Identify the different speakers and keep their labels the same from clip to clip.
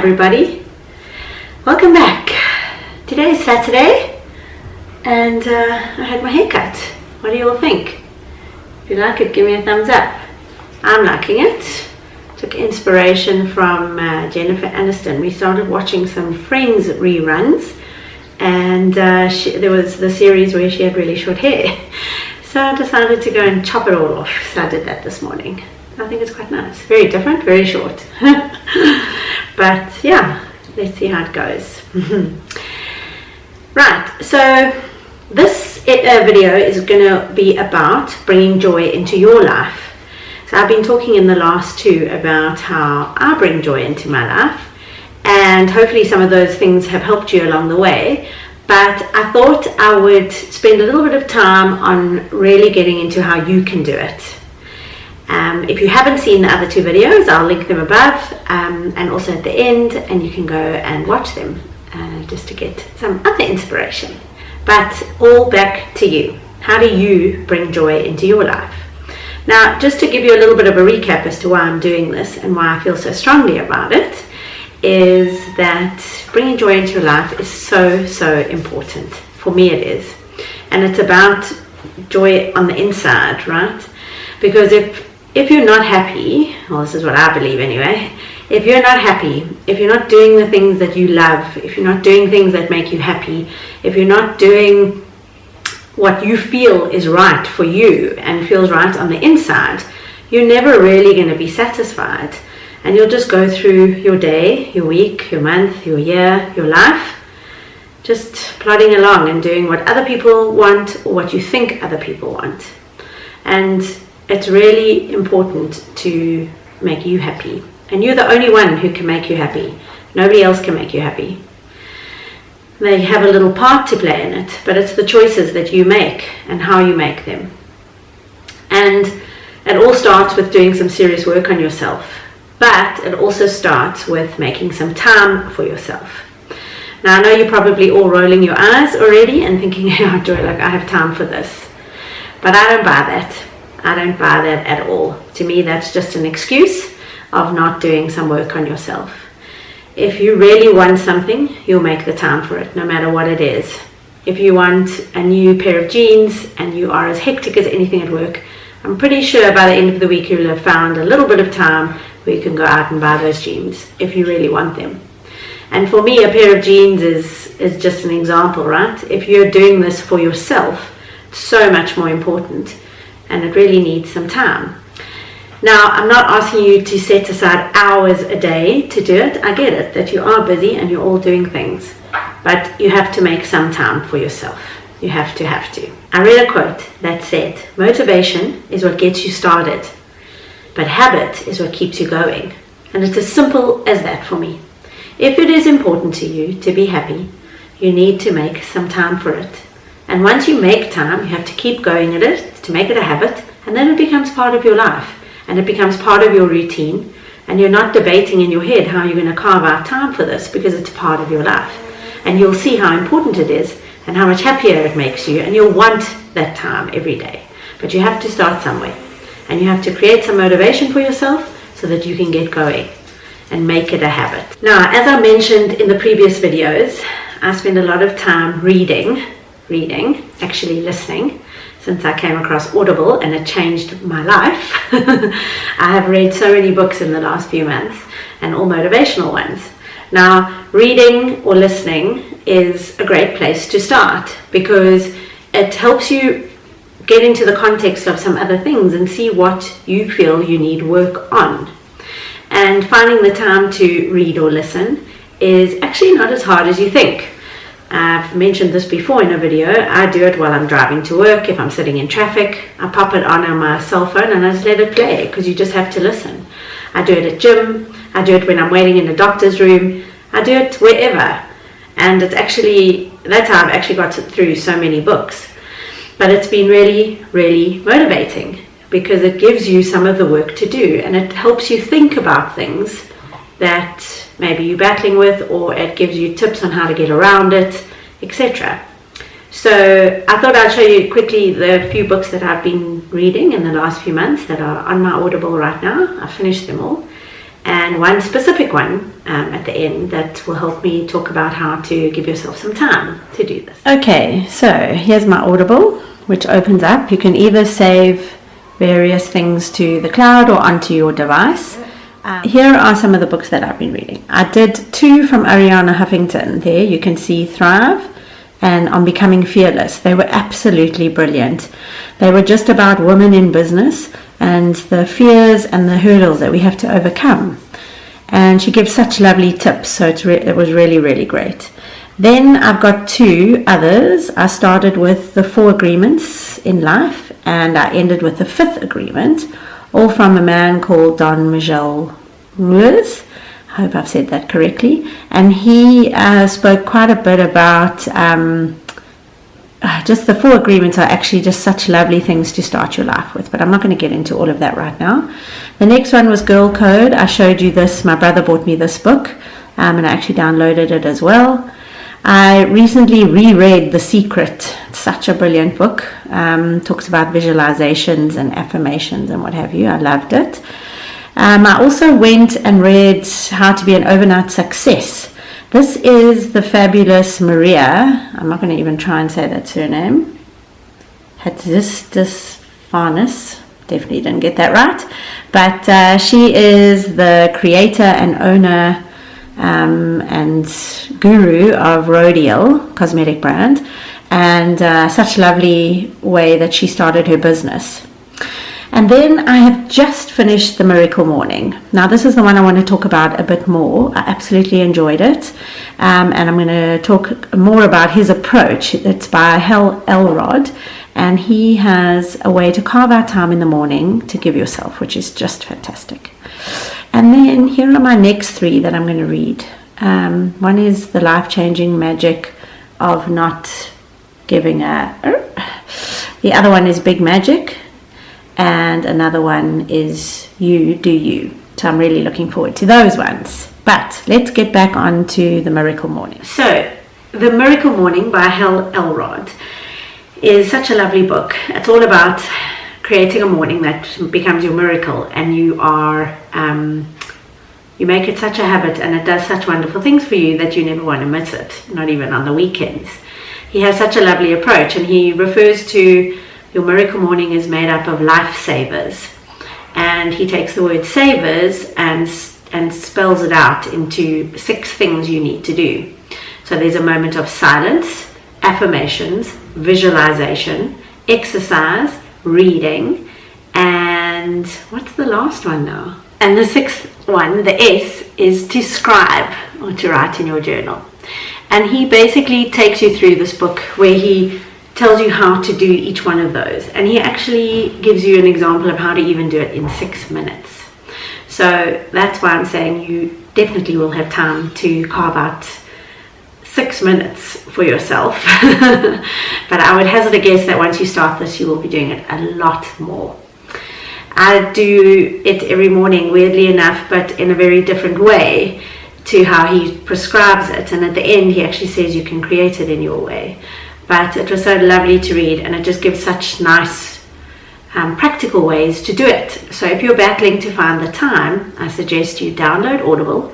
Speaker 1: everybody, welcome back. Today is Saturday and I had my hair cut. What do you all think? If you like it, give me a thumbs up. I'm liking it. Took inspiration from Jennifer Aniston. We started watching some Friends reruns and there was the series where she had really short hair. So I decided to go and chop it all off. So I did that this morning. I think it's quite nice. Very different, very short. But yeah, let's see how it goes. Right, so this video is going to be about bringing joy into your life. So I've been talking in the last two about how I bring joy into my life, and hopefully some of those things have helped you along the way. But I thought I would spend a little bit of time on really getting into how you can do it. If you haven't seen the other two videos, I'll link them above and also at the end, and you can go and watch them just to get some other inspiration. But all back to you. How do you bring joy into your life? Now, just to give you a little bit of a recap as to why I'm doing this and why I feel so strongly about it, is that bringing joy into your life is so important. For me it is. And it's about joy on the inside, right? Because if you're not happy, well, this is what I believe anyway, if you're not happy, if you're not doing the things that you love, if you're not doing things that make you happy, if you're not doing what you feel is right for you and feels right on the inside, you're never really going to be satisfied. And you'll just go through your day, your week, your month, your year, your life, just plodding along and doing what other people want or what you think other people want. And it's really important to make you happy. And you're the only one who can make you happy. Nobody else can make you happy. They have a little part to play in it, but it's the choices that you make and how you make them. And it all starts with doing some serious work on yourself. But it also starts with making some time for yourself. Now, I know you're probably all rolling your eyes already and thinking, oh, Joy, like I have time for this. But I don't buy that. I don't buy that at all. To me, that's just an excuse of not doing some work on yourself. If you really want something, you'll make the time for it, no matter what it is. If you want a new pair of jeans and you are as hectic as anything at work, I'm pretty sure by the end of the week you'll have found a little bit of time where you can go out and buy those jeans if you really want them. And for me, a pair of jeans is just an example, right? If you're doing this for yourself, it's so much more important, and it really needs some time. Now, I'm not asking you to set aside hours a day to do it. I get it, that you are busy and you're all doing things, but you have to make some time for yourself. You have to. I read a quote that said, motivation is what gets you started, but habit is what keeps you going. And it's as simple as that for me. If it is important to you to be happy, you need to make some time for it. And once you make time, you have to keep going at it to make it a habit, and then it becomes part of your life, and it becomes part of your routine, and you're not debating in your head how you're going to carve out time for this, because it's part of your life. And you'll see how important it is and how much happier it makes you, and you'll want that time every day. But you have to start somewhere. And you have to create some motivation for yourself so that you can get going and make it a habit. Now, as I mentioned in the previous videos, I spend a lot of time reading, actually listening, since I came across Audible and it changed my life. I have read so many books in the last few months, and all motivational ones. Now, reading or listening is a great place to start because it helps you get into the context of some other things and see what you feel you need work on. And finding the time to read or listen is actually not as hard as you think. I've mentioned this before in a video. I do it while I'm driving to work. If I'm sitting in traffic, I pop it on my cell phone and I just let it play because you just have to listen. I do it at gym. I do it when I'm waiting in the doctor's room. I do it wherever. And that's how I've actually got through so many books. But it's been really motivating because it gives you some of the work to do, and it helps you think about things that maybe you're battling with, or it gives you tips on how to get around it, etc. So I thought I'd show you quickly the few books that I've been reading in the last few months that are on my Audible right now. I've finished them all. and one specific one at the end that will help me talk about how to give yourself some time to do this. Okay, so here's my Audible, which opens up. You can either save various things to the cloud or onto your device. Here are some of the books that I've been reading. I did 2 from Arianna Huffington. There you can see Thrive and On Becoming Fearless. They were absolutely brilliant. They were just about women in business and the fears and the hurdles that we have to overcome. And she gives such lovely tips, so it was really, really great. Then I've got 2 others. I started with the 4 agreements in life, and I ended with the 5th agreement, all from a man called Don Miguel Ruiz. I hope I've said that correctly. And he spoke quite a bit about just the 4 agreements are actually just such lovely things to start your life with, but I'm not going to get into all of that right now. The next one was Girl Code. I showed you this. My brother bought me this book, and I actually downloaded it as well. I recently reread The Secret. It's such a brilliant book. Talks about visualizations and affirmations and what have you. I loved it. I also went and read How to Be an Overnight Success. This is the fabulous Maria. I'm not going to even try and say that surname. Hatzigisfanis. Definitely didn't get that right. But she is the creator and owner and guru of Rodial cosmetic brand, and such a lovely way that she started her business. And then I have just finished The Miracle Morning. Now this is the one I want to talk about a bit more. I absolutely enjoyed it, and I'm going to talk more about his approach. It's by Hal Elrod, and he has a way to carve out time in the morning to give yourself, which is just fantastic. And then here are my next 3 that I'm going to read. One is The Life-Changing Magic of Not Giving a... The other one is Big Magic. And another one is You Do You. So I'm really looking forward to those ones. But let's get back on to The Miracle Morning. So, The Miracle Morning by Hal Elrod is such a lovely book. It's all about creating a morning that becomes your miracle, and you make it such a habit, and it does such wonderful things for you that you never want to miss it, not even on the weekends. He has such a lovely approach, and he refers to your miracle morning is made up of lifesavers, and he takes the word savers and spells it out into 6 things you need to do. So there's a moment of silence, affirmations, visualization, exercise, reading, and what's the last one now? And the 6th one, the S, is to scribe, or to write in your journal. And he basically takes you through this book where he tells you how to do each one of those, and he actually gives you an example of how to even do it in 6 minutes. So that's why I'm saying you definitely will have time to carve out 6 minutes for yourself. But I would hazard a guess that once you start this, you will be doing it a lot more. I do it every morning, weirdly enough, but in a very different way to how he prescribes it. And at the end, he actually says you can create it in your way. But it was so lovely to read, and it just gives such nice practical ways to do it. So if you're battling to find the time, I suggest you download Audible,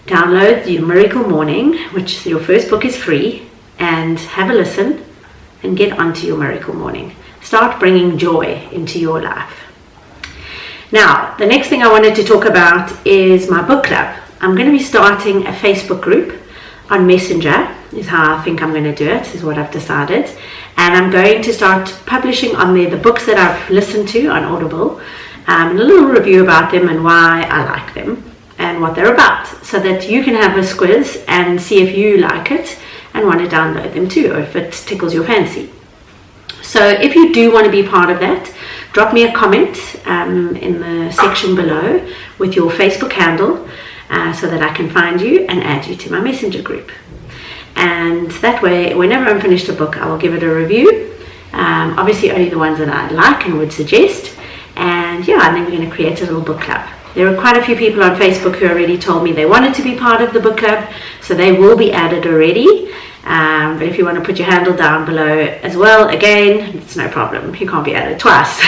Speaker 1: download your Miracle Morning, which your first book is free, and have a listen and get onto your Miracle Morning. Start bringing joy into your life. Now, the next thing I wanted to talk about is my book club. I'm going to be starting a Facebook group on Messenger, is how I think I'm going to do it, is what I've decided. And I'm going to start publishing on there the books that I've listened to on Audible, and a little review about them and why I like them and what they're about, so that you can have a squiz and see if you like it and want to download them too, or if it tickles your fancy. So if you do want to be part of that, drop me a comment in the section below with your Facebook handle, so that I can find you and add you to my Messenger group. And that way, whenever I'm finished a book, I will give it a review. Obviously only the ones that I like and would suggest. And yeah, and then we're going to create a little book club. There are quite a few people on Facebook who already told me they wanted to be part of the book club, so they will be added already. But if you want to put your handle down below as well, again, it's no problem. You can't be added twice,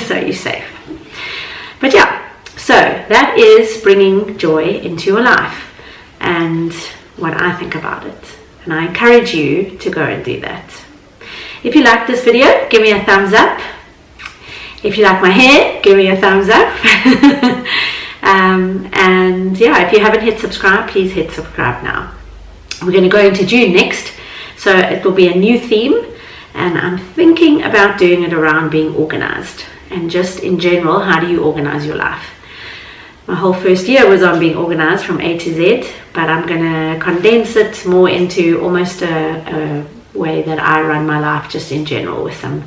Speaker 1: so you're safe. But yeah, So that is bringing joy into your life and what I think about it. And I encourage you to go and do that. If you like this video, give me a thumbs up. If you like my hair, give me a thumbs up. And yeah, if you haven't hit subscribe, please hit subscribe now. We're going to go into June next, so it will be a new theme, and I'm thinking about doing it around being organized and just in general, how do you organize your life. My whole first year was on being organized from A to Z, but I'm going to condense it more into almost a way that I run my life just in general, with some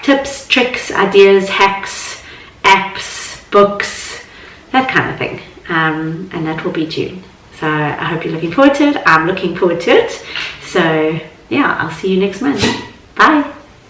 Speaker 1: tips, tricks, ideas, hacks, apps, books, that kind of thing. And that will be June. So I hope you're looking forward to it. I'm looking forward to it. So yeah, I'll see you next month. Bye.